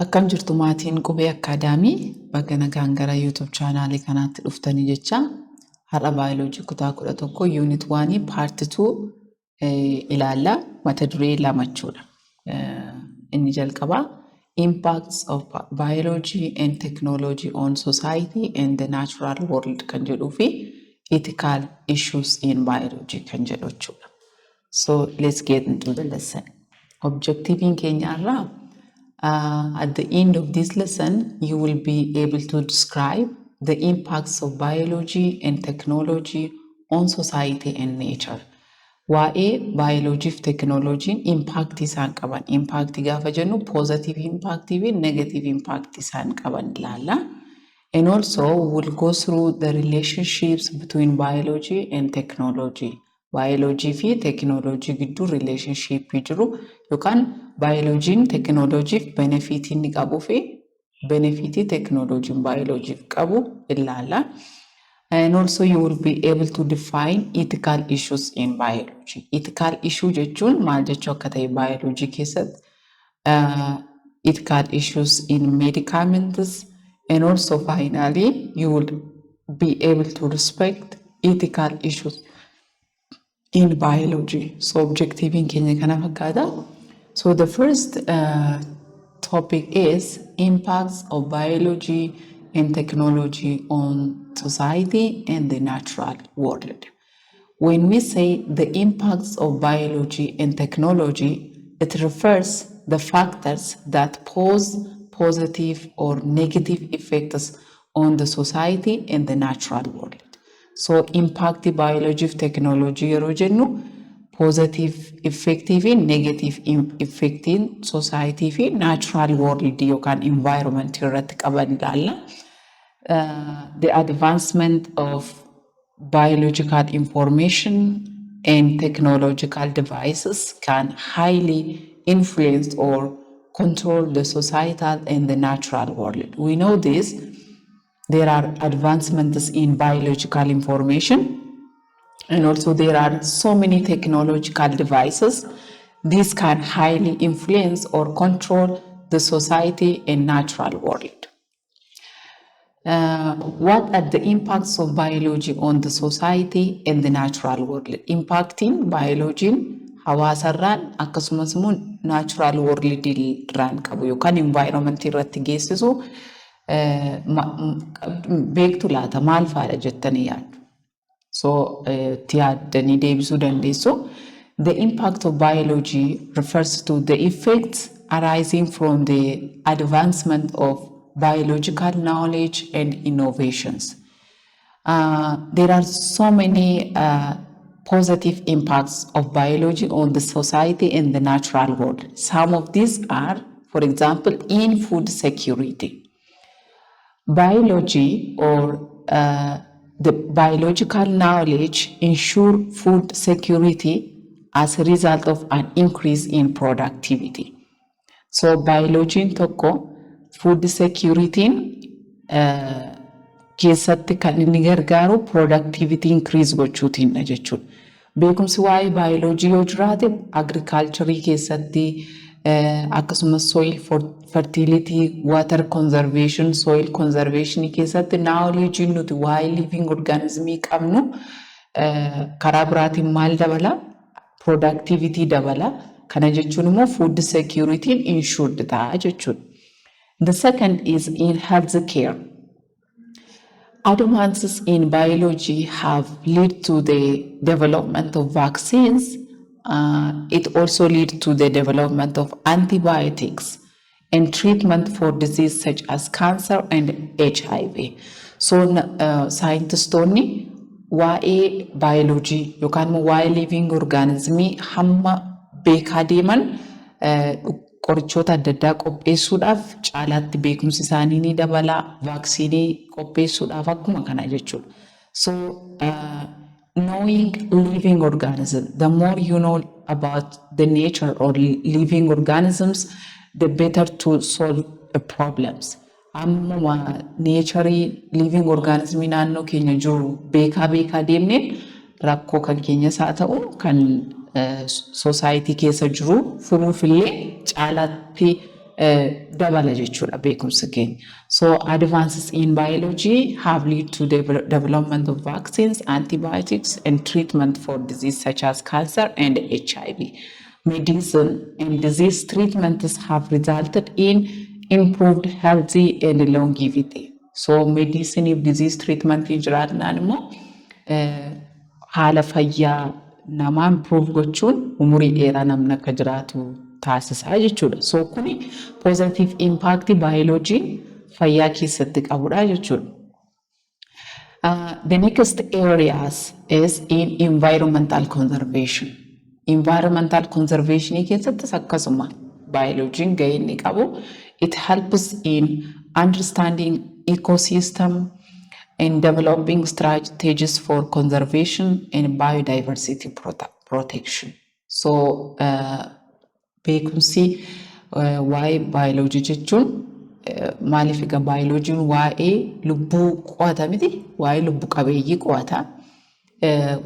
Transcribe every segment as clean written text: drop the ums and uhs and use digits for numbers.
Akkam jirtu maatiin Qubee Akaadaamii bakka nagaan gara YouTube chaanaalii kanaatti dhuftanii jecha har'a baayoloojii kutaa 11 unit 1 part 2 ilaalla mata duree lama jechuudha. Inni jalqabaa impacts of biology and technology on society and the natural world kan jedhuu fi ethical issues in biology kan jedhu jechuudha. So let's get into the lesson. Objective in Kenya at the end of this lesson, you will be able to describe the impacts of biology and technology on society and nature. Waa'ee biology fi technology impact isaan qaban. Impact gaafa jennu positive impact fi negative impact isaan qaban ilaalla. And also we'll go through the relationships between biology and technology. Biology fi technology gidduu relationship jiru yookaan biology'n technology benefit inni qabu fi benefit technology biology qabu ilaalla. And also you will be able to define ethical issues in biology. Ethical issue jechuun maal jechuu akka ta'e biology keessatti ethical issues in medicaments and also finally you will be able to respect ethical issues in biology. So objective in Kenya kana fakkaata. So the first topic is impacts of biology and technology on society and the natural world. When we say the impacts of biology and technology, it refers the factors that pose positive or negative effects on the society and the natural world. So impact biology of technology yeroo jennu positive effective and negative effect in society fi natural world yookaan environment irratti qaban ilaalla. The advancement of biological information and technological devices can highly influence or control the societal and the natural world. We know this. There are advancements in biological information and also there are so many technological devices. These can highly influence or control the society and natural world. What are the impacts of biology on the society and the natural world? Impacting biology hawaasarraan akkasumas immoo natural world irraan qabu yookaan environment irratti geessisu beektu laata maal faadha jettanii yaaddu. So yaaddanii deebisuu dandeessu. The impact of biology refers to the effects arising from the advancement of biological knowledge and innovations. There are so many positive impacts of biology on the society and the natural world. Some of these are, for example, in food security. Biology or the biological knowledge ensure food security as a result of an increase in productivity. So biology tokko food security keessatti kan inni gargaaru productivity increase gochuutiinidha jechuudha. Beekumsi waa'ee biology yoo jiraate agriculture keessatti akkasumas soil fertility, water conservation, soil conservation keessatti knowledge nuti waa'ee living organism qabnu karaa biraatiin maal dabala? Productivity dabala. Kana jechuun immoo food security ensured ta'a jechuudha. The second is in health care. Advances in biology have led to the development of vaccines. It also leads to the development of antibiotics and treatment for disease such as cancer and HIV. So scientists waa'ee biology yookaan waa'ee living organism hamma beekaa deeman qorichoota adda addaa qopheessuudhaaf caalaatti beekumsi isaanii ni dabala. Vaaksiinii qopheessuudhaaf akkuma kana jechuudha. So knowing living organisms, the more you know about the nature or living organisms, the better to solve the problems. Amma nature living organism naannoo keenya jiru beekaa deemneen rakkoo kan keenyas haa ta'u kan society keessa jiru furuufillee caalaatti dabala jechuudha beekumsa keenya. So advances in biology have led to the development of vaccines, antibiotics, and treatment for disease such as cancer and HIV. Medicine and disease treatments have resulted in improved health and longevity. So medicine if disease treatment jiraatnaan immoo haala fayyaa namaa improve gochuun umurii dheeraa namni akka jiraatu taasisaa jechuudha. So kuni positive impact biology fayyaa keessatti qabudha jechuudha. The next areas is in environmental conservation. Environmental conservation keessattis akkasuma biology gahee inni qabu. It helps in understanding ecosystem and developing strategies for conservation and biodiversity protection. So beekumsi waa'ee biology jechuun maaliif egaa biology waa'ee lubbuu qo'ata miti, waa'ee lubbu qabeeyyii qo'ata.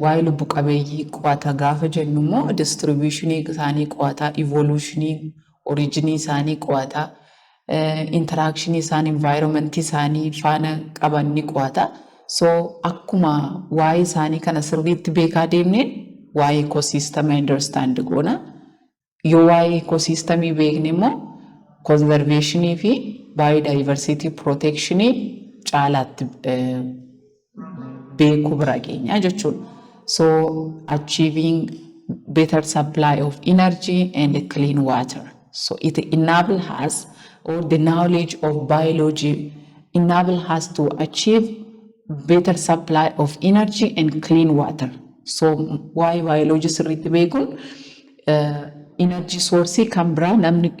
Waa'ee lubbu qabeeyyii qo'ata gaafa jennu immoo distributionii isaanii qo'ata, evolutionii, originii isaanii qo'ata, interactionii isaanii, environmentii isaanii faana qaban ni qo'ata. So akkuma waa'ee isaanii kana sirriitti beekaa deemneen waa'ee ecosystem understand goona. Yoo waa'ee ecosystemii beekne immoo conservationii fi biodiversity protectionii caalaatti beekuu bira geenya jechuudha. So achieving better supply of energy and clean water. So it enables us, or the knowledge of biology enable us to achieve better supply of energy and clean water. So why biology sirriitti beekuun energy source kan biraa namni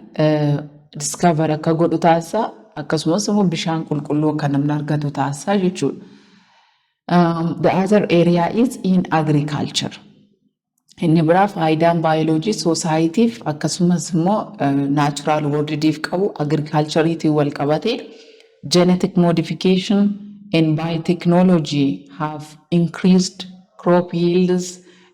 discover akka godhu taasisaa, akkasumas immoo bishaan qulqulluu akka namni argatu taasisaa jechuudha. The other area is in agriculture. Inni biraa faayidaan biology societyif akkasumas immoo natural worldiif qabu agricultureetiin wal qabate genetic modification and biotechnology have increased crop yields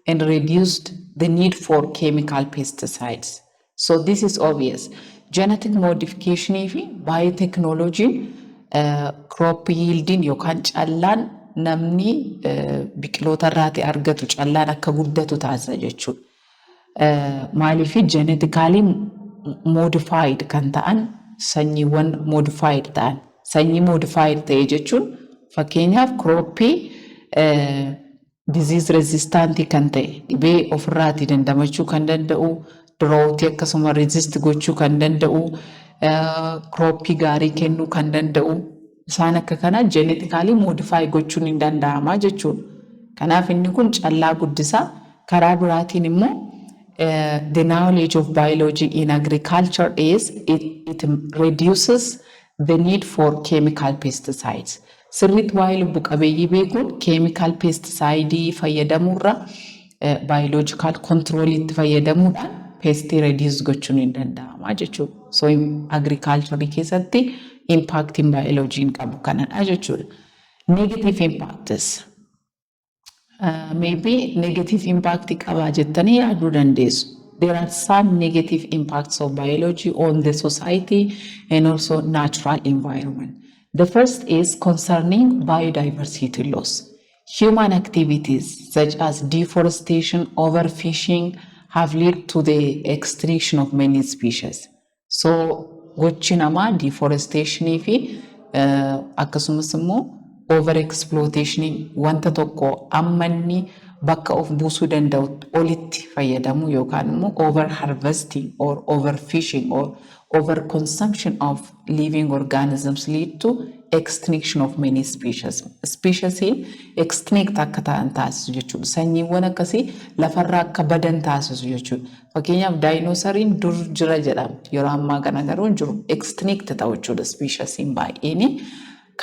and reduced the need for chemical pesticides. So this is obvious. Genetic modification fi biotechnology crop yielding yookaan callaan namni biqiloota irraati argatu callaan akka guddatu taasisa jechuudha. Maaliif genetically modified kan ta'an sanyiiwwan modified ta'an. Sanyii modified ta'e jechuun fakkeenyaaf crooppii disease resistant kan ta'e dhibee ofirraati dandamachuu kan danda'u, drought akkasuma resist gochuu kan danda'u, crooppii gaarii kennuu kan danda'u. Isaan akka kana genetically modify gochuun hin danda'ama jechuudha. Kanaaf inni kun callaa guddisaa. Karaa biraatiin immoo the knowledge of biology in agriculture is it reduces the need for chemical pesticides. Sirriitti waa'ee lubbu qabeeyyii beekuun chemical pesticide fayyadamuurra biological control itti fayyadamuudhaan pest reduce gochuun hin danda'ama jechuudha. So agriculture keessatti impact in biology qabu kanadha jechuudha. Negative impacts. Maybe negative impact qaba jettanii yaaduu dandeessu. There are some negative impacts of biology on the society and also natural environment. The first is concerning biodiversity loss. Human activities such as deforestation, overfishing have led to the extinction of many species. So gochi namaa deforestation fi akkasumas immoo over exploitation wanta tokko ammanni bakka of buusuu danda'u olitti fayyadamu yookaan immoo over harvesting or overfishing or over consumption of living organisms lead to extinction of many species. Species extinct akka ta'an taasisu jechuudha. Sanyiiwwan akkasii lafarraa akka badan taasisu jechuudha. Fakkeenyaaf daayiinoosariin dur jira jedhama. Yeroo ammaa kana garuu hin jiru. Extinct ta'u jechuudha species baay'een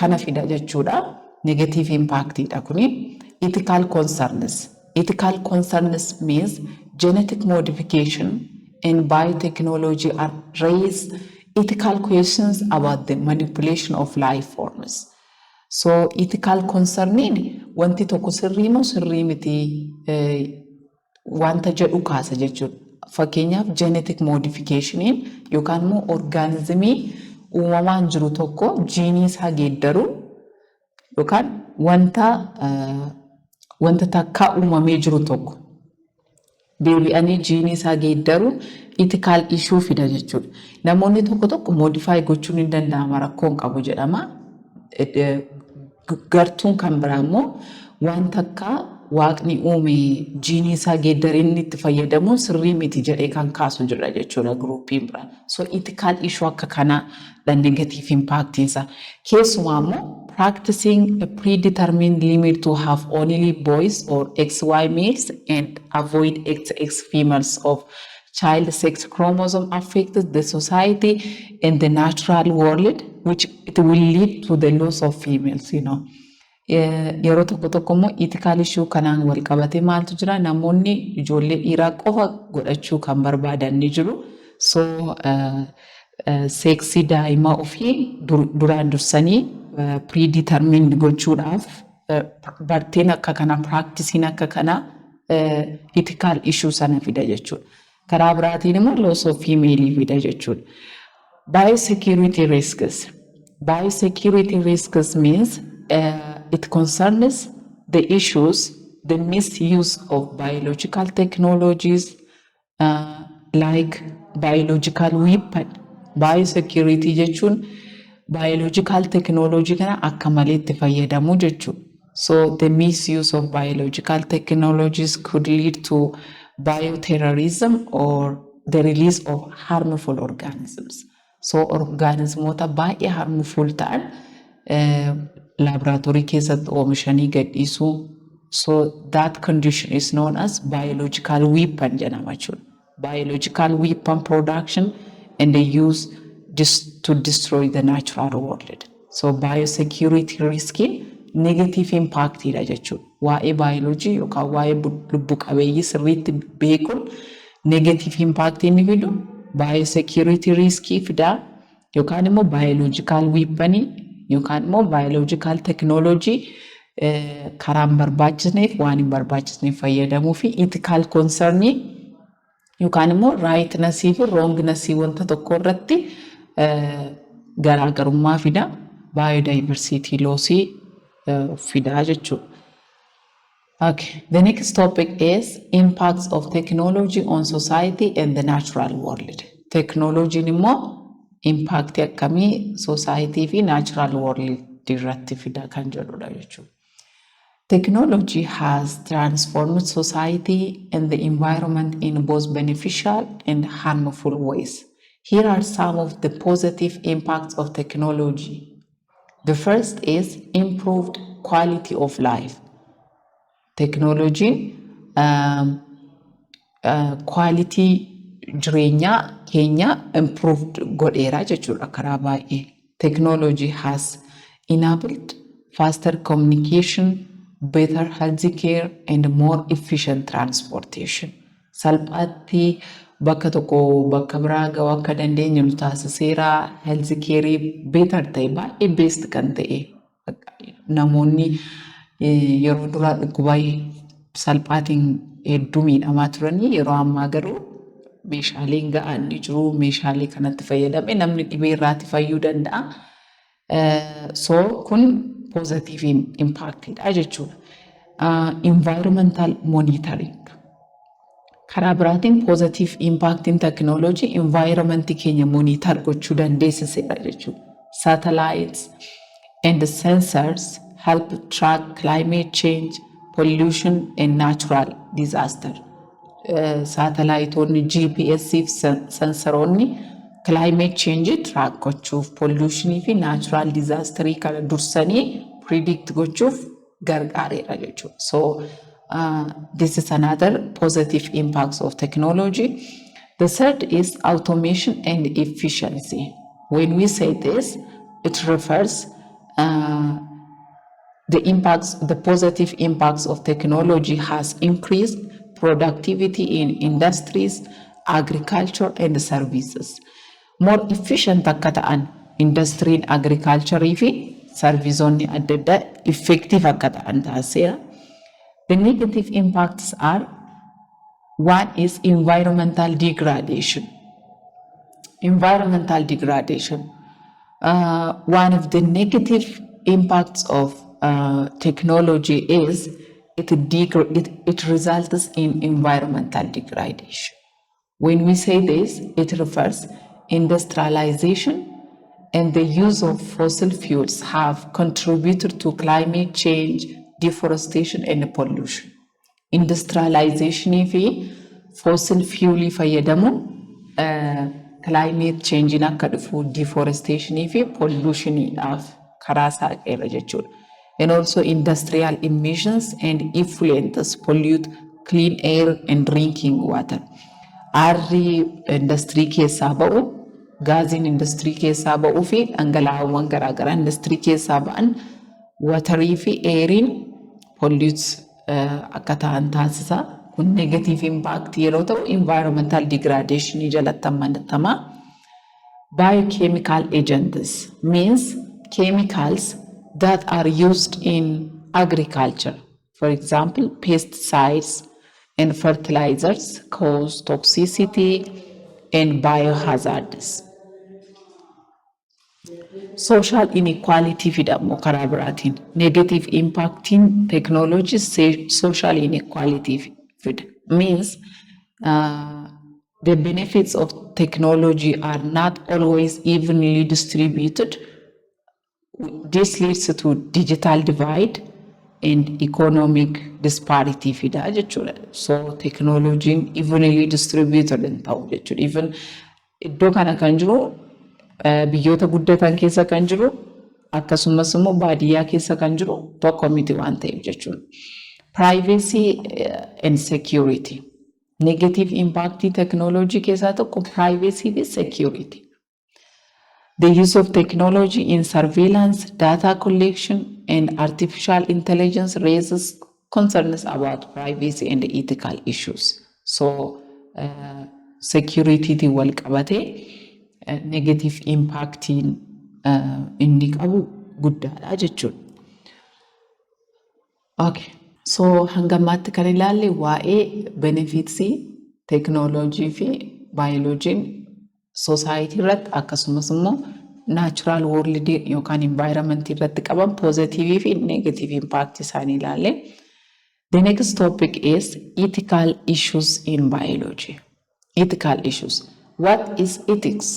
kana fida jechuudha. Negative impact dha kuni. Ethical concerns. Ethical concerns means genetic modification and biotechnology are raised ethical questions about the manipulation of life forms. So ethical concerning wanti tokko sirrii moo sirrii miti wanta jedhu kaasa jechuudha. fakkeenyaaf genetic modification yookaan immoo orgaanizimii uumamaan jiru tokko jiinii isaa geeddaruun yookaan wanta takkaa uumamee jiru tokko deebi'anii jiinii isaa geeddaruun ethical issue fida jechuudha. Namoonni tokko modify gochuun hin danda'ama rakkoon qabu jedhama. Gartuun kan biraa immoo waan takkaa waaqni uume jiinii isaa geeddariin itti fayyadamuun sirrii miti jedhee kan kaasu jira jechuudha groupiin biraa. So ethical issue akka kanaa the negative impact isa. Keessumaa immoo practicing a predetermined limit to have only boys or XY males and avoid XX females of child sex chromosome affects the society and the natural world, which it will lead to the loss of females, you know. Yeroo tokko immoo ethical issue kanaan wal qabatee maaltu jira namoonni ijoollee dhiiraa qofa godhachuu kan barbaadan ni jiru. So seksii daa'imaa ofii duraan dursanii predetermined gochuudhaaf barteen akka kana practicing akka kana ethical issue sana fida jechuudha. Karaa biraatiin immoo loss of female fida jechuudha. Biosecurity risks. Biosecurity risks means it concerns the issues, the misuse of biological technologies like biological weapon. Biosecurity jechuun biological technology kana akka malee itti fayyadamuu jechuudha. So the misuse of biological technologies could lead to bioterrorism or the release of harmful organisms. So organismota baay'ee harmful ta'an laboratory keessatti oomishanii gadhiisuu. So that condition is known as biological weapon jedhama jechuudha. Biological weapon production and the use to destroy the natural world. So biosecurity risk negative impact ira jechuudha. Waa'ee biology yookaan waa'ee lubbu qabeeyyii sirriitti beekuun negative impact inni fidu biosecurity risk fida yookaan immoo biological weapon yookaan immoo biological technology karaan barbaachisneef waan hin barbaachisneef fayyadamuu fi ethical concern yookaan immoo rightness fi wrongness wanta tokko irratti garaagarummaa fida biodiversity loss fida jechuudha. Okay, the next topic is impacts of technology on society and the natural world. Technology immoo impact akkamii society fi natural world irratti fida kan jedhudha jechuudha. Technology has transformed society and the environment in both beneficial and harmful ways. Here are some of the positive impacts of technology. The first is improved quality of life. Technology quality jireenya keenya improved godheera jechuudha karaa baay'ee. Technology has enabled faster communication, better health care and more efficient transportation. Salphaatti bakka tokko bakka biraa ga'uu akka dandeenyu nu taasiseera. Health care better ta'e baay'ee best kan ta'e namoonni yeroo duraa dhukkuba salphaatiin hedduu miidhamaa turanii yeroo ammaa garuu meeshaaleen ga'aan ni jiru. Meeshaalee kanatti fayyadamee namni dhibee irraatti fayyuu danda'a. So kun positive impact dha jechuudha. Environmental monitoring. Karaa biraatiin positive impact in technology environment keenya monitor gochuu dandeessiseera jechuudha. Satellites and sensors help track climate change, pollution and natural disaster. Satelliteonni GPS fi sensoronni climate change track gochuuf, pollution fi natural disaster kana dursanii predict gochuuf gargaareera jechuudha. So this is another positive impacts of technology. The third is automation and efficiency. When we say this, it refers the positive impacts of technology has increased productivity in industries, agriculture and services. More efficient akka ta'an industry, agriculture fi serviceonni adda addaa effective akka ta'an taasiseera. The negative impacts are One is environmental degradation. Environmental degradation. One of the negative impacts of technology is it results in environmental degradation. When we say this, it refers industrialization and the use of fossil fuels have contributed to climate change, deforestation, and pollution. Industrialization fi fossil fuel fayyadamuun climate change akka dhufu deforestation fi pollutionidhaaf karaa saaqeera jechuudha. And also industrial emissions and effluents pollute clean air and drinking water. Aarri industirii keessaa ba'u, gaaziin industirii keessaa ba'uu fi dhangala'aawwan garaagaraa industirii keessaa ba'an watarii fi eeriin pollute akka ta'an taasisa. Kun negative impact yeroo ta'u environmental degradation jalatti amanattama. Biochemical agents means chemicals that are used in agriculture. For example, pesticides and fertilizers cause toxicity and biohazards. Social inequality fidammo karaa biraatiin negative impact in technologies social inequality means the benefits of technology are not always evenly distributed. This leads to digital divide and economic disparity fida jechuudha. So technology evenly distributed hin ta'u jechuudha. Even iddoo kana kan jiru biyyoota guddatan keessa kan jiru akkasumas immoo baadiyyaa keessa kan jiru tokko miti waan ta'eef jechuudha. Privacy and security. Negative impact technology keessaa tokko privacy and security. The use of technology in surveillance, data collection, and artificial intelligence raises concerns about privacy and ethical issues. So, security wal qabate negative impact in inni qabu guddaadha jechuudha. Okay. So hangamatti kan ilaalle waa'ee benefits technology fi biology society irratti akkasumas immoo natural world yookaan environment irratti qaban positive fi negative impact isaanii ilaalle. The next topic is ethical issues in biology. Ethical issues. What is ethics?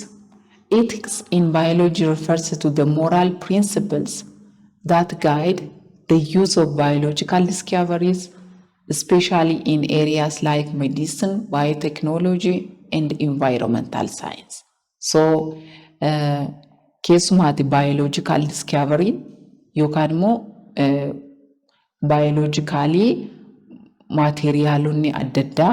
Ethics in biology refers to the moral principles that guide the use of biological discoveries, especially in areas like medicine, biotechnology, and environmental science. So, keessumaati biological discovery yookaan immoo biologically materiaalonni adda addaa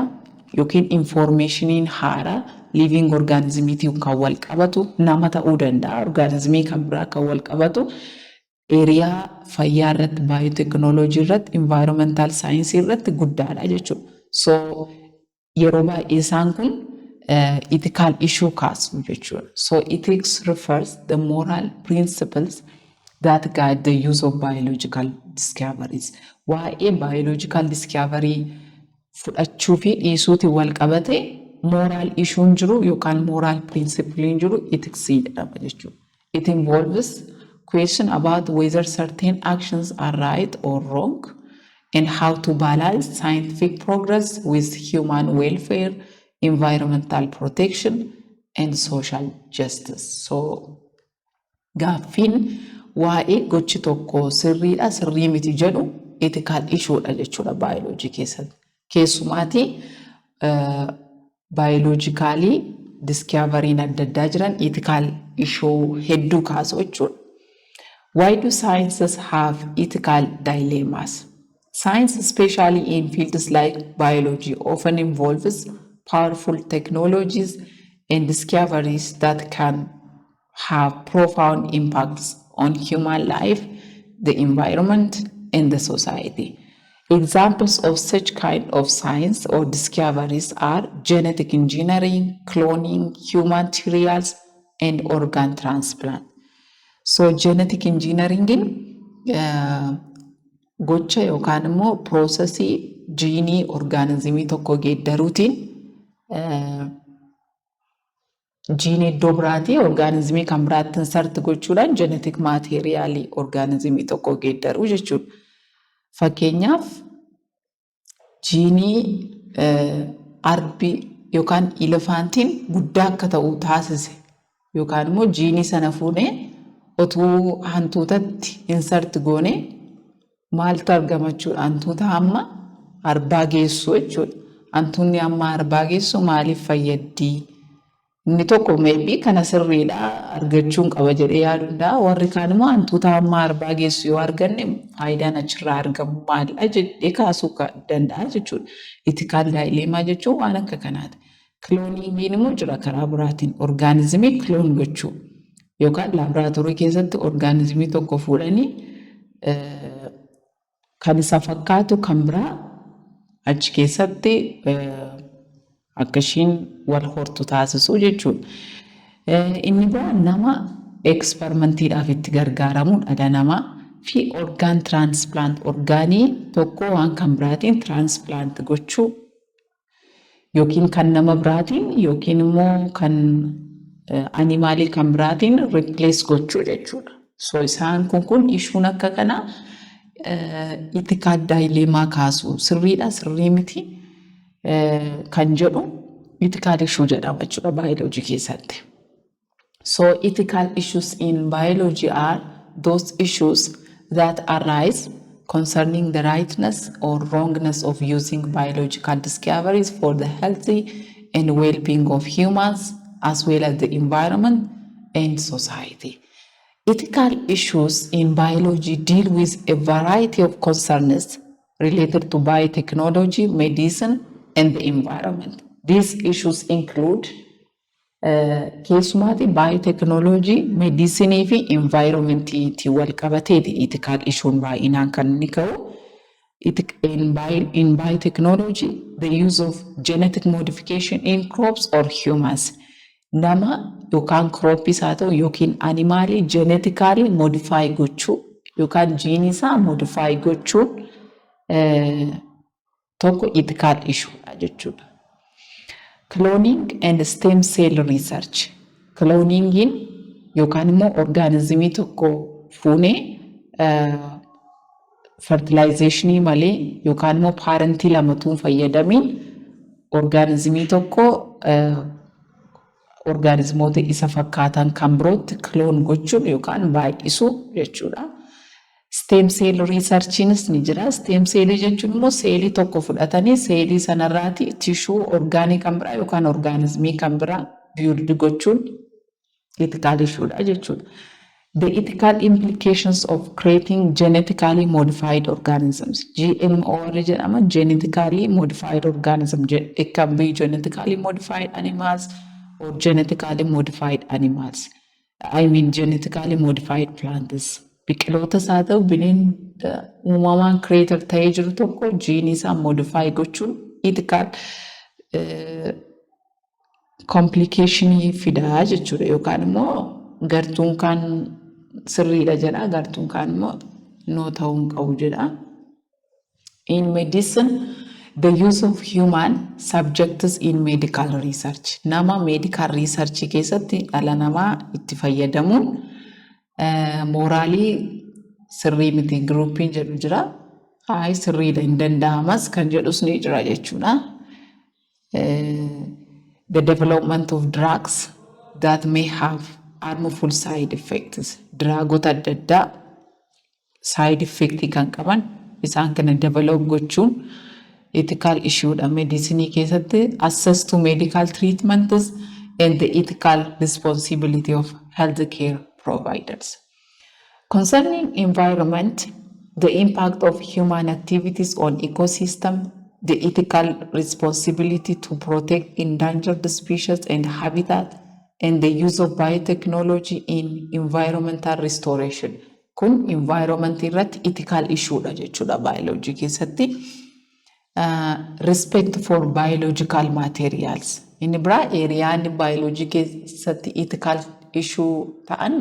yookiin informationiin haaraa living organismiitiin kan wal qabatu nama ta'uu danda'a organismii kan biraa kan wal qabatu area fayyaa irratti biotechnology irratti environmental science irratti guddaadha jechuudha. So yeroo baay'ee isaan kun ethical issue kaasu jechuudha. So ethics refers the moral principles that guide the use of biological discoveries. Waa'ee biological discovery fudhachuu fi dhiisuuti wal qabate moral issue jiru yookaan moral principle jiru ethics jedhama jechuudha. It involves question about whether certain actions are right or wrong and how to balance scientific progress with human welfare, environmental protection, and social justice. So, gaaffiin waa'ee gochi tokko sirriidha sirrii miti jedhu ethical issue dha jechuudha biology keessatti. Keessumaati biologically discovery adda addaa jiran ethical issue hedduu kaasu jechuudha. Why do sciences have ethical dilemmas? Science, especially in fields like biology, often involves powerful technologies and discoveries that can have profound impacts on human life, the environment, and the society. Examples of such kind of science or discoveries are genetic engineering, cloning, human materials, and organ transplant. So genetic engineering gocha yookaan immoo processii jiinii orgaanizimii tokko geeddaruutiin jiinii iddoo biraatii orgaanizimii kan biraatti insert gochuudhaan genetic maateeriyaalii orgaanizimii tokko geeddaruu jechuudha. Fakkeenyaaf jiinii arbi yookaan elefaantiin guddaa akka ta'u taasise yookaan immoo jiinii sana fuunee otuu hantuutatti insert goone maaltu argama jechuudha. Hantuuta hamma arbaa geessu jechuudha. Hantuunni hamma arbaa geessu maaliif fayyaddi? Inni tokko maybe kana sirriidha argachuun qaba jedhee yaaduudha. Warri kaan immoo hantuuta hamma arbaa geessu yoo arganne faayidaan achirraa argamu maalidha jedhee kaasuu danda'a jechuudha. Etikaal daayileemaa jechuun waan akka kanaati. Kilooningiin immoo jira karaa biraatiin orgaanizimii kiloon gochuu yookaan laaboraatoorii keessatti orgaanizimii tokko fuudhanii kan isa fakkaatu kan biraa achi keessatti akka ishiin wal hortu taasisuu jechuudha. Inni biraan nama eksperimentiidhaaf itti gargaaramuu dhala namaa fi orgaan tiraansplaant orgaanii tokko waan kan biraatiin tiraansplaant gochuu yookiin kan nama biraatiin yookiin immoo kan animaalii kan biraatiin replace gochuu jechuudha. So isaan kun ishuun akka kanaa etikaal daayileemaa kaasuu sirriidha sirrii miti kan jedhu etikaal issue jedhama jechuudha biology keessatti. So ethical issues in biology are those issues that arise concerning the rightness or wrongness of using biological discoveries for the healthy and well-being of humans as well as the environment and society. Ethical issues in biology deal with a variety of concerns related to biotechnology, medicine, and the environment. These issues include keessumaati biotechnology, medicine fi environmentii wal qabateeti ethical issuun baay'inaan kan inni ka'u. In biotechnology, the use of genetic modification in crops or humans. Nama yookaan crooppis haa ta'u yookiin animaalii genetically modify gochuu yookaan jiinii isaa modify gochuun tokko ethical issuedha jechuudha. Cloning and stem cell research. Cloningiin yookaan immoo orgaanizimii tokko fuunee fertilizationii malee yookaan immoo paarentii lamatuun fayyadamiin orgaanizimii tokko orgaanizimoota isa fakkaatan kan birootti clone gochuun yookaan baay'isuu jechuudha. Stem cell researchiinis ni jira. Stem cell jechuun immoo seelii tokko fudhatanii seelii sanarraati tishuu orgaanii kan biraa yookaan orgaanizimii kan biraa build gochuun ethical issuedha jechuudha. The ethical implications of creating genetically modified organisms. GMO jedhama genetically modified organism. It can be genetically modified animals or genetically modified animals. I mean genetically modified plants. Biqilootas haa ta'u bineelda uumamaan creator ta'ee jiru tokko jiinii isaa modify gochuun ethical complicationii fidaa jechuudha yookaan immoo gartuun kan sirriidha jedha gartuun kan immoo noo ta'uu hin qabu jedha. In medicine, the use of human subjects in medical research. Nama medical research keessatti dhala namaa itti fayyadamuun moraalii sirrii miti groupiin jedhu jira. Hayi sirriidha hin danda'amas kan jedhus ni jira jechuudha. The development of drugs that may have harmful side effects. Draagota adda addaa side effect kan qaban isaan kana develop gochuun ethical issuedha. Medicine keessatti access to medical treatments and the ethical responsibility of healthcare providers. Concerning environment, the impact of human activities on ecosystem, the ethical responsibility to protect endangered species and habitat, and the use of biotechnology in environmental restoration. Kun environment irratti ethical issuedha jechuudha biology keessatti. Respect for biological materials. Inni biraa eriyaan biology keessatti ethical issue ta'an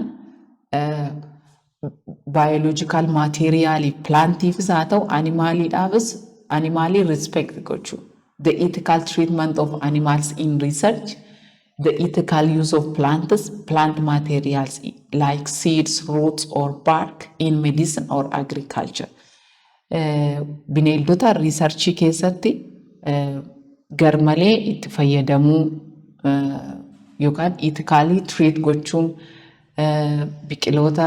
biological material plantiifis haa ta'u animaaliidhaafis animally respect gochu. The ethical treatment of animals in research, the ethical use of plants, plant materials like seeds, roots, or bark in medicine or agriculture. Bineeldota riisarchii keessatti garmalee itti fayyadamuu yookaan itikaalii treat gochuun biqiloota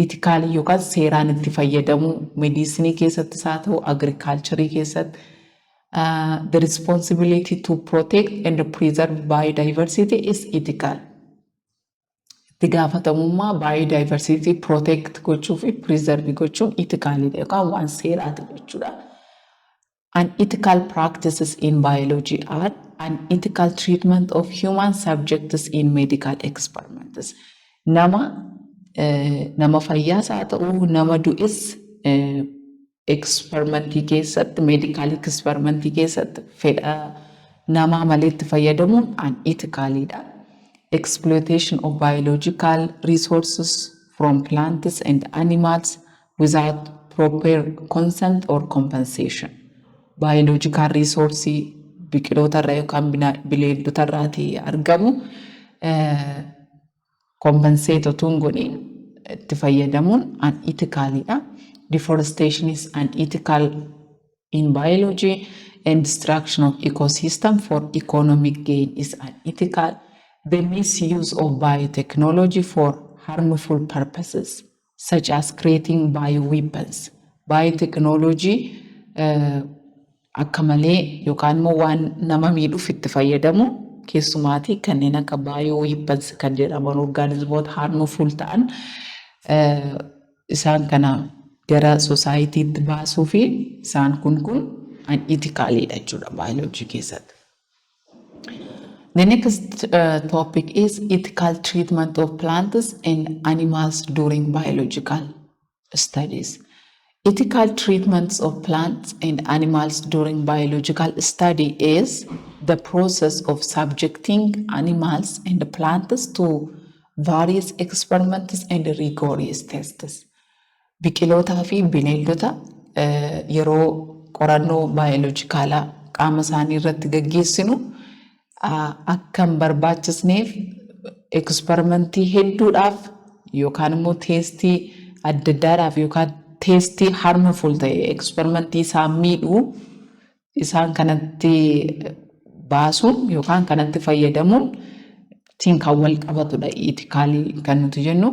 itikaalii yookaan seeraan itti fayyadamuu mediisinii keessattis haa ta'u agriculturii keessatti the responsibility to protect and preserve biodiversity is ethical. Itti gaafatamummaa biodiversity protect gochuu fi preserve gochuun ethicalidha yookaan waan seeraati jechuudha. Unethical practices in biology are unethical treatment of human subjects in medical experiments. Nama fayyaas haa ta'u nama du'es experimentii keessatti medical experimentii keessatti fedha namaa malee itti fayyadamuun unethicalidha. Exploitation of biological resources from plants and animals without proper consent or compensation. Biological resource biqiloota irraa yookaan bineeldota irraatii argamu compensate otuun godhin itti fayyadamuun unethicalidha. Deforestation is unethical in biology and destruction of ecosystem for economic gain is unethical. The misuse of biotechnology for harmful purposes such as creating bioweapons. Biotechnology akka malee yookaan immoo waan nama miidhuuf itti fayyadamu keessumaatii kanneen akka bioweapons kan jedhaman organismoota harmful ta'an isaan kana gara societytti baasuu fi isaan kun unethicalidha jechuudha biology keessatti. The next topic is ethical treatment of plants and animals during biological studies. Ethical treatments of plants and animals during biological study is the process of subjecting animals and plants to various experiments and rigorous tests. Biqilootaa fi bineeldota yeroo qorannoo biologicalaa qaama isaanii irratti gaggeessinu akkam barbaachisneef experimentii hedduudhaaf yookaan immoo teestii adda addaadhaaf yookaan teestii harmful ta'e experimentii isaa miidhuu isaan kanatti baasuun yookaan kanatti fayyadamuun tiin kan wal qabatudha ethically kan nuti jennu.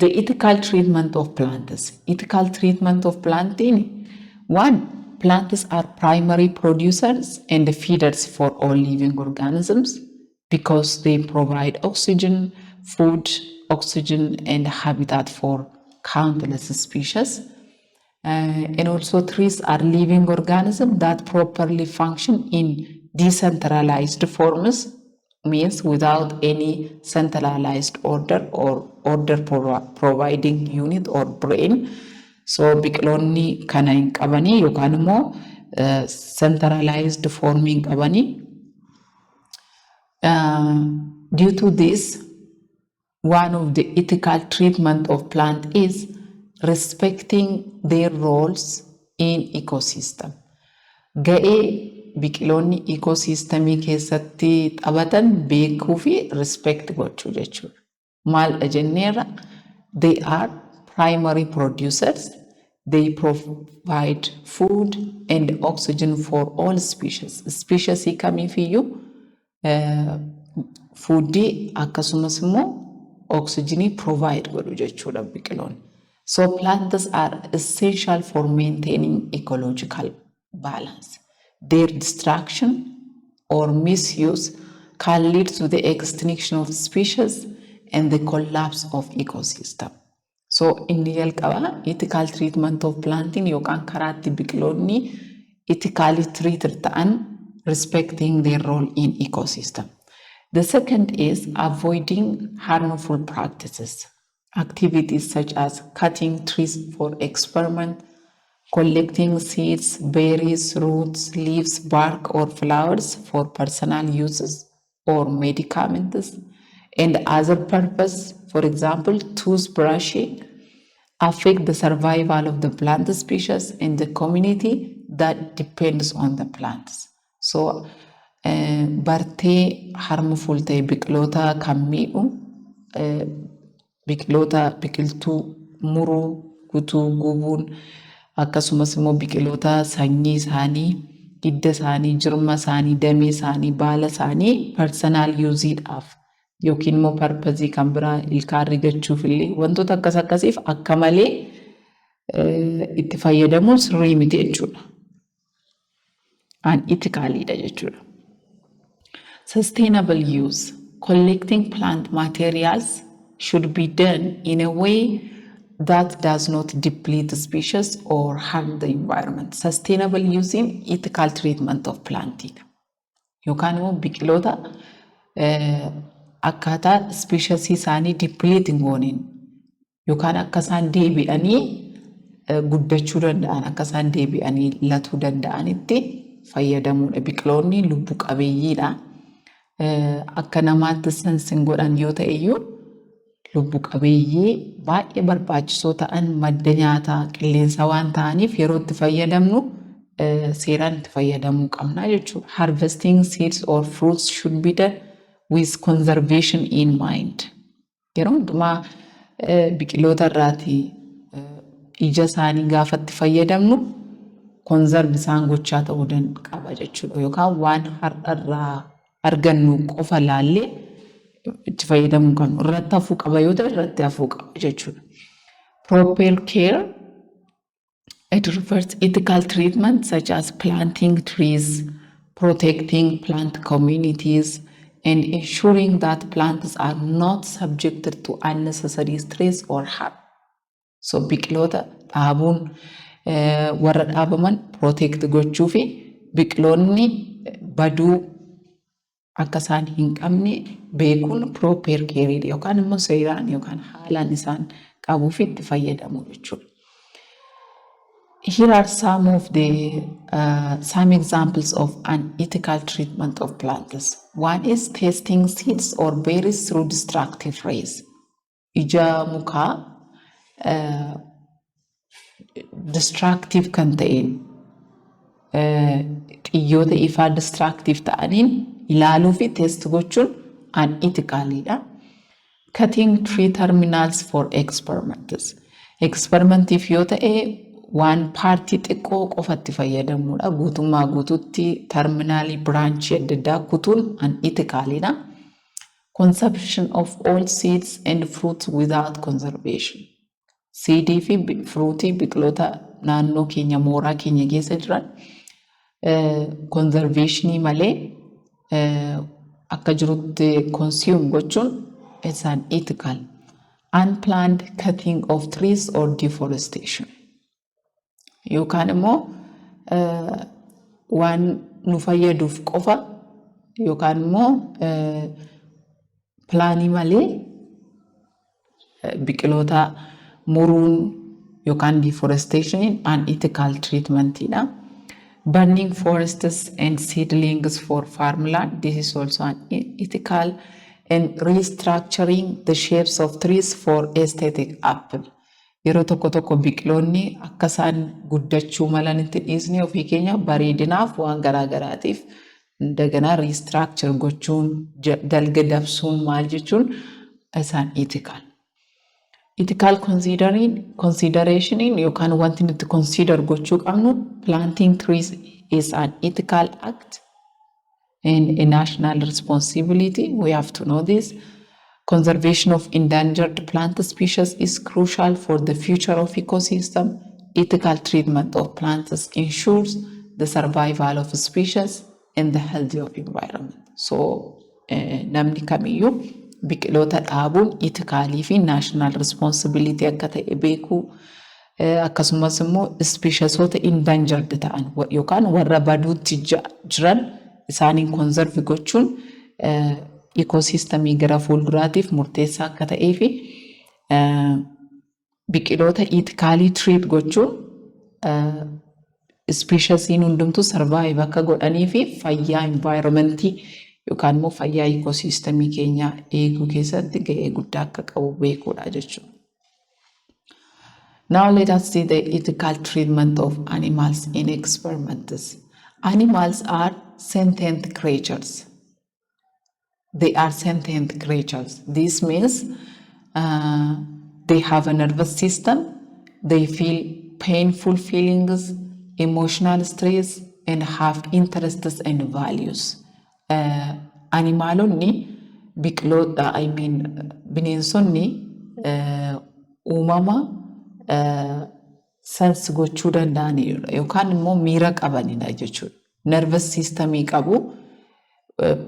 The ethical treatment of plants. Ethical treatment of planting. One, plants are primary producers and feeders for all living organisms because they provide oxygen, food, oxygen, and habitat for countless species. And also trees are living organisms that properly function in decentralized forms, means without any centralized order or order providing unit or brain. So biqiloonni kana hin qabanii yookaan immoo centralized forming qabanii. Due to this, one of the ethical treatment of plant is respecting their roles in ecosystem. Ga'ee biqiloonni ecosystemii keessatti taphatan beekuu fi respect gochuu jechuudha. Maal jenneerra? They are primary producers. They provide food and oxygen for all species. Species kamiifiyyuu foodii akkasumas immoo oxygenii provide godhu jechuudha biqiloonni. So plants are essential for maintaining ecological balance. Their destruction or misuse can lead to the extinction of species and the collapse of ecosystem. So inni jalqaba ethical treatment of planting yookaan karaatti biqiloonni ethically treated ta'an respecting their role in ecosystem. The second is avoiding harmful practices. Activities such as cutting trees for experiment, collecting seeds, berries, roots, leaves, bark, or flowers for personal uses or medicaments and other purpose, for example, toothbrushing, affect the survival of the plant species and the community that depends on the plants. So bartee harma fuultee biqiloota kan miidhu biqiltuu muruu gutuu gubuun akkasumas immoo biqiloota sanyii isaanii hidda isaanii jirma isaanii damee isaanii baala isaanii personal useedhaaf yookiin immoo purpose kan biraa ilkaan rigachuuf illee wantoota akkasiif akka malee itti fayyadamuun sirrii miti jechuudha. Unethicalidha jechuudha. Sustainable use. Collecting plant materials should be done in a way that does not deplete species or harm the environment. Sustainable using ethical treatment of plant. Yookaan immoo biqiloota akkaataa species isaanii deplete hin gooniin yookaan akka isaan deebi'anii guddachuu danda'an akka isaan deebi'anii latuu danda'anitti fayyadamuudha. Biqiloonni lubbu qabeeyyiidha. Akka namaatti sensin godhan yoo ta'e iyyuu lubbu qabeeyyii baay'ee barbaachisoo ta'an madda nyaataa qilleensa waan ta'aniif yeroo itti fayyadamnu seeraan itti fayyadamuu qabna jechuudha. Harvesting seeds or fruits should be done with conservation in mind. Yeroo hundumaa biqiloota irraatii ija isaanii gaafa itti fayyadamnu conserve isaan gochaa ta'uu qaba jechuudha. Yookaan waan har'arraa argannu qofa laallee itti fayyadamuu qabnu. Irratti hafuu qaba yoo ta'e irratti hafuu qaba jechuudha. Proper care. It refers to ethical treatment such as planting trees, protecting plant communities, and ensuring that plants are not subjected to unnecessary stress or harm. So biqiloota dhaabuun warra dhaabaman protect gochuu fi biqiloonni baduu akka isaan hin qabne beekuun proper care yookaan immoo seeraan yookaan haalaan isaan qabuuf itti fayyadamu jechuudha. Here are some examples of unethical treatment of plants. One is testing seeds or berries through destructive rays. Ija mukaa destructive kan ta'een xiyyoota ifaa destructive ta'aniin ilaaluu fi test gochuun unethicalidha. Cutting tree terminals for experiments. Experimentiif yoo ta'e waan paartii xiqqoo qofatti fayyadamuudha. Guutummaa guutuutti terminaalii biraanchii adda addaa kutuun unethicalidha. Consumption of all seeds and fruits without conservation. Seedii fi fruitii biqiloota naannoo keenya mooraa keenya keessa jiran conservationii malee akka jirutti consume gochuun is unethical. Unplanned cutting of trees or deforestation. Yookaan immoo waan nu fayyaduuf qofa yookaan immoo plaanii malee biqiloota muruun yookaan deforestation unethical treatmentidha. Burning forests and seedlings for farmland. This is also unethical. And restructuring the shapes of trees for aesthetic appeal. Yeroo tokko biqiloonni akka isaan guddachuu malanitti dhiisnee ofii keenya bareedinaaf waan garaagaraatiif daganaa restructure gochuun dalga dabsuun maal jechuun isaan ethical. Ethical consideration yookaan wanti nuti consider gochuu qabnu planting trees is an ethical act and a national responsibility. We have to know this. Conservation of endangered plant species is crucial for the future of ecosystem. Ethical treatment of plants ensures the survival of species and the health of environment. So, namni kamiyyuu biqiloota dhaabuun ethicalii fi national responsibility akka ta'e beekuu akkasumas immoo speciesota endangered ta'an yookaan warra baduutti jiran isaaniin conserve gochuun ecosystemii gara fuulduraatiif murteessaa akka ta'ee fi biqiloota ethically treat gochuun speciesiin hundumtuu survive akka godhanii fi fayyaa environmentii yookaan immoo fayyaa ecosystemii keenya eeguu keessatti gahee guddaa akka qabu beekuudha jechuudha. Now let us see the ethical treatment of animals in experiments. Animals are sentient creatures. They are sentient creatures. This means they have a nervous system, they feel painful feelings, emotional stress, and have interests and values. Animalonni bineensonni uumama sense gochuu danda'aniidha yookaan immoo miira qabanidha jechuudha. Nervous systemii qabu,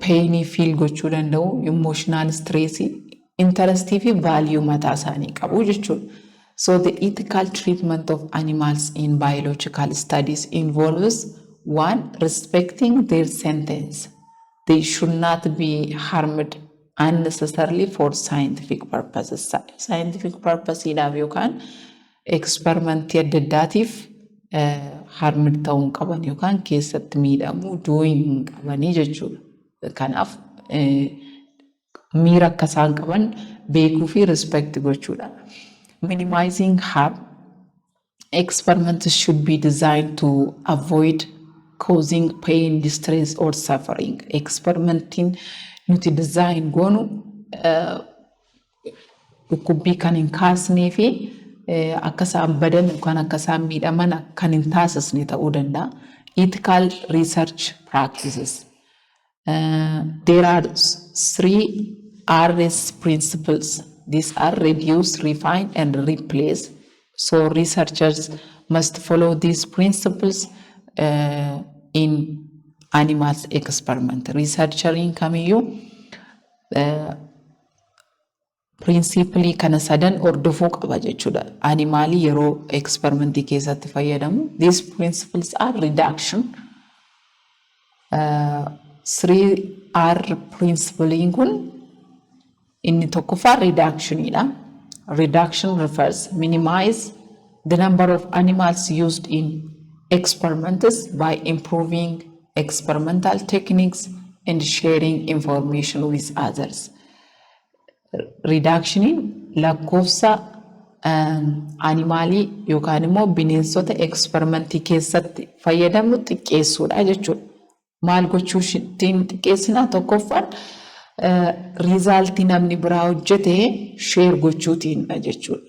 painii feel gochuu danda'u, emotional stress, interestii fi value mataa isaanii qabu jechuudha. So the ethical treatment of animals in biological studies involves 1. Respecting their sentence. They should not be harmed unnecessarily for scientific purposes. Scientific purpose idhaaf yookaan experimentii adda addaatiif harmid ta'uu hin qaban yookaan keessatti miidhamuu du'uu hin qabanii jechuudha. Kanaaf miira akka isaan qaban beekuu fi respect gochuudha. Minimizing harm. Experiments should be designed to avoid causing pain, distress, or suffering. Experimenting nuti design goonu dhukkubbii kan hin kaasnee fi akka isaan badan yookaan akka isaan miidhaman kan hin taasisne ta'uu danda'a. Ethical research practices. There are 3 RS principles. These are reduce, refine, and replace. So researchers must follow these principles in animals experiment. Researchering kamiyyuu principally kana sadan hordofuu qaba jechuudha. Animalii yeroo experimentii keessatti fayyadamu. These principles are reduction. 3R principling kun inni tokkoffaa reductionidha. Reduction refers minimize the number of animals used in experiments by improving experimental techniques and sharing information with others. Reductionin lakkoofsa animalii yookaan immoo bineensota experimentii keessatti fayyadamu xiqqeessuudha jechuudha. Maal gochuutiin xiqqeessinaa? Tokkoffaan riizaaltii namni biraa hojjete share gochuutiinidha jechuudha.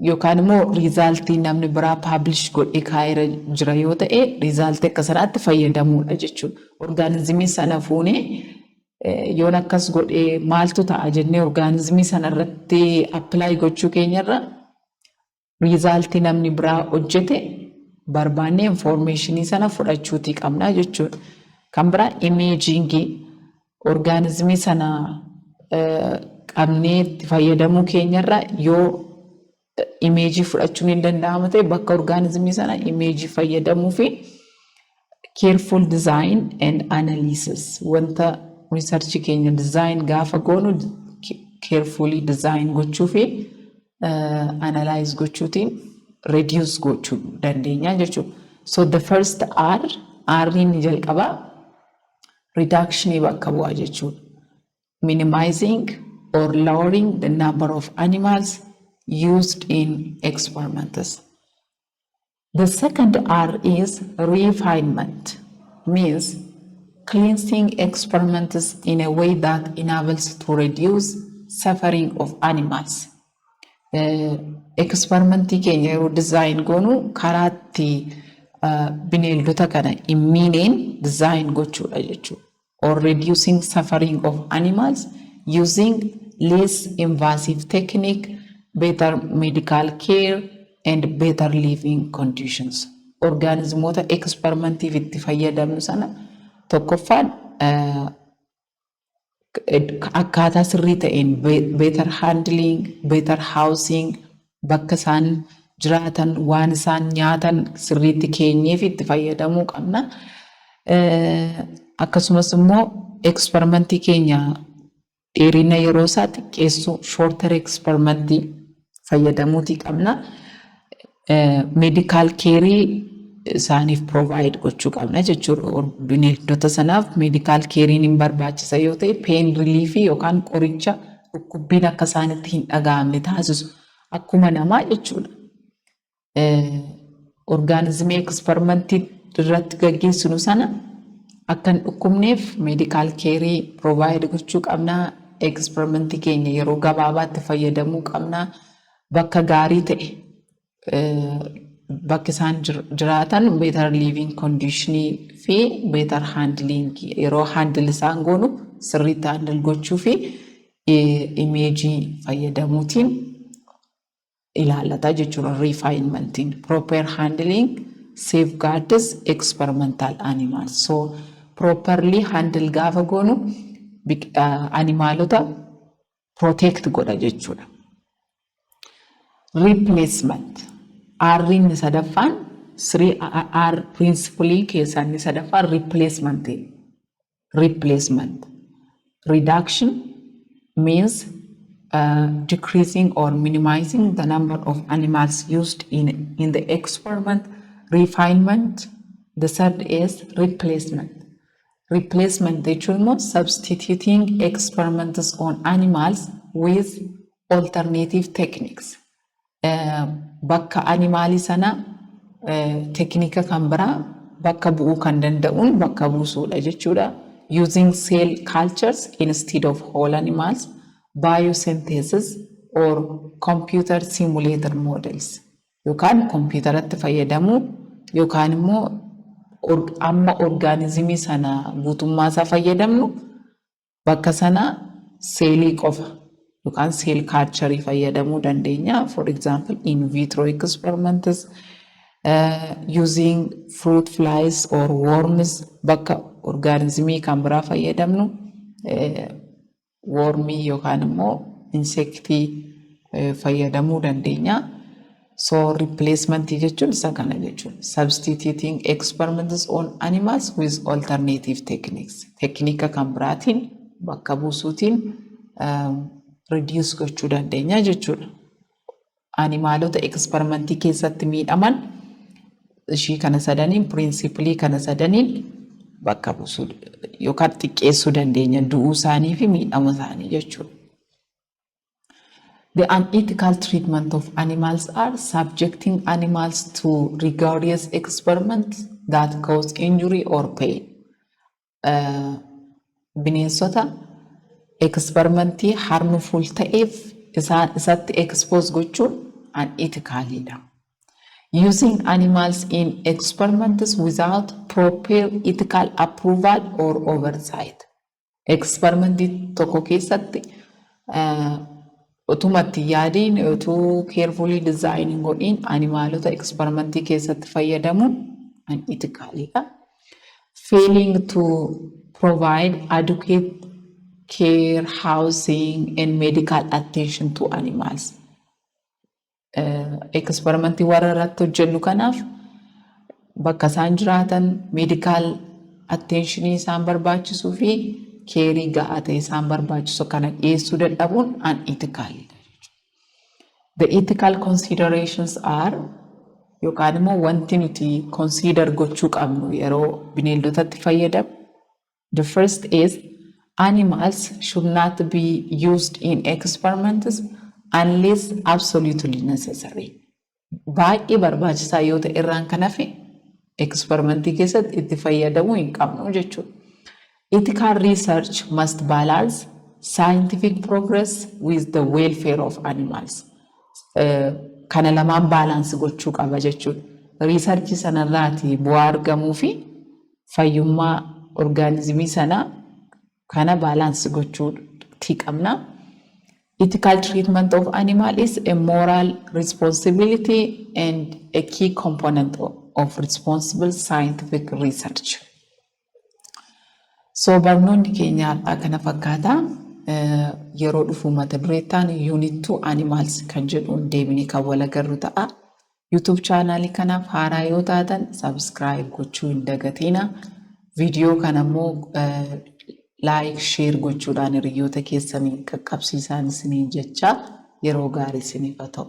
Yookaan immoo riizaaltii namni biraa publish godhee kaa'ee jira yoo ta'e riizaaltii akka sanaatti fayyadamuudha jechuudha. Orgaanizimii sana fuunee yoon akkas godhee maaltu ta'a jennee orgaanizimii sana irratti apply gochuu keenyarra riizaaltii namni biraa hojjete barbaannee informationii sana fudhachuutii qabna jechuudha. Kan biraa imagingii orgaanizimii sana qabnee itti fayyadamuu keenyarra yoo imagii fudhachuun hin danda'amu ta'e bakka orgaanizimii sana imagii fayyadamuu fi careful design and analysis. Wanta research keenya design gaafa goonu carefully design gochuu fi analyze gochuutiin reduce gochuu dandeenya jechuudha. So the first R ni jalqaba reduction bakka bu'aa jechuudha. Minimizing or lowering the number of animals used in experiments. The second R is refinement, means cleansing experiments in a way that enables to reduce suffering of animals. Experimentii keenya yeroo design goonu karaatti bineeldota kana hin miineen design gochuudha jechuudha. Or reducing suffering of animals using less invasive technique, better medical care, and better living conditions. Organismoota experimentiif itti fayyadamnu sana tokkoffaan akkaataa sirrii ta'een better handling, better housing, bakka isaan jiraatan, waan isaan nyaatan sirriitti keenyeef itti fayyadamuu qabna. Akkasumas immoo experimentii keenya dheerina yeroo isaa xiqqeessuu shorter experimentii fayyadamuutii qabna. Medical care isaaniif provide gochuu qabna jechuudha. Bineeldota sanaaf medical carein hin barbaachisa yoo ta'e pain relief yookaan qoricha dhukkubbiin akka isaanitti hin dhaga'amne taasisu akkuma namaa jechuudha. Orgaanizimii eksperimentii irratti gaggeessinu sana akka hin dhukkubneef meedikaal keerii provide gochuu qabnaa. Eksperimentii keenya yeroo gabaabaatti fayyadamuu qabnaa. Bakka gaarii ta'e bakka isaan jiraatan better living conditionii fi better handling yeroo handle isaan goonu sirriitti handle gochuu fi imeejii fayyadamuutiin ilaalata jechuudha. Refinementiin proper handling safeguards experimental animals. So properly handle gaafa goonu animaalota protect godha jechuudha. Replacement R'n sadaffaan 3R principle keessaa inni sadaffaan replacement. Reduction means decreasing or minimizing the number of animals used in the experiment. Refinement, the third is replacement. Replacement jechuun immoo substituting experiments on animals with alternative techniques. Bakka animaalii sana teknika kan biraa bakka bu'uu kan danda'uun bakka buusuudha jechuudha. Using cell cultures instead of whole animals, biosynthesis or computer simulator models. Yookaan kompiitaratti fayyadamuu yookaan immoo amma orgaanizimii sana guutummaa isaa fayyadamnu bakka sana seelii qofa yookaan cell culture fayyadamuu dandeenya. For example, in vitro experiments using fruit flies or worms bakka orgaanizimii kan biraa fayyadamnu wormii yookaan immoo insectii fayyadamuu dandeenya. So replacement jechuun isa kana jechuudha. Substituting experiments on animals with alternative techniques. Teknika kan biraatiin bakka buusuutiin reduce gochuu dandeenya jechuudha. Animaalota eksperimentii keessatti miidhaman ishii kana sadaniin principally kana sadaniin bakka buusuu yookaan xiqqeessuu dandeenya du'uu isaanii fi miidhama isaanii jechuudha. The unethical treatment of animals are subjecting animals to rigorous experiments that cause injury or pain. Bineensota experimentii harmful ta'eef isatti expose gochuun unethicalidha. Using animals in experiments without proper ethical approval or oversight. Experimentii tokko keessatti otumatti yaadiin otuu carefully designing godhin animaalota experimentii keessatti fayyadamuun unethicalidha. Failing to provide adequate care, housing and medical attention to animals. Experimentii warra irratti hojjennu kanaaf bakka isaan jiraatan medical attentionii isaan barbaachisuu fi keerii ga'aa ta'e isaan barbaachisu kana dhiyeessuu dadhabuun unethicalidha. The ethical considerations are yookaan immoo wanti nuti consider gochuu qabnu yeroo bineeldotatti fayyadamu. The first is animals should not be used in experiments unless absolutely necessary. Baay'ee barbaachisaa yoo ta'e irraan kan hafe eksperimentii keessatti itti fayyadamuu hin qabnu jechuudha. Ethical research must balance scientific progress with the welfare of animals. Kana lamaan balance gochuu qaba jechuudha. Research sanarraati bu'aa argamuu fi fayyummaa orgaanizimii sanaa kana balance gochuu qabna. Ethical treatment of animal is a moral responsibility and a key component of responsible scientific research. So barnoonni keenya har'aa kana fakkaata. Yeroo dhufu mata dureettaan unit 2 animals kan jedhuun deebinee kan wal agarru ta'a. YouTube channelii kanaaf haaraa yoo taatan subscribe gochuu hin dagatina. Video kana immoo like share gochuudhaan hiriyoota keessanii qaqqabsiisaan isiniin jecha yeroo gaarii isiniif haa ta'u.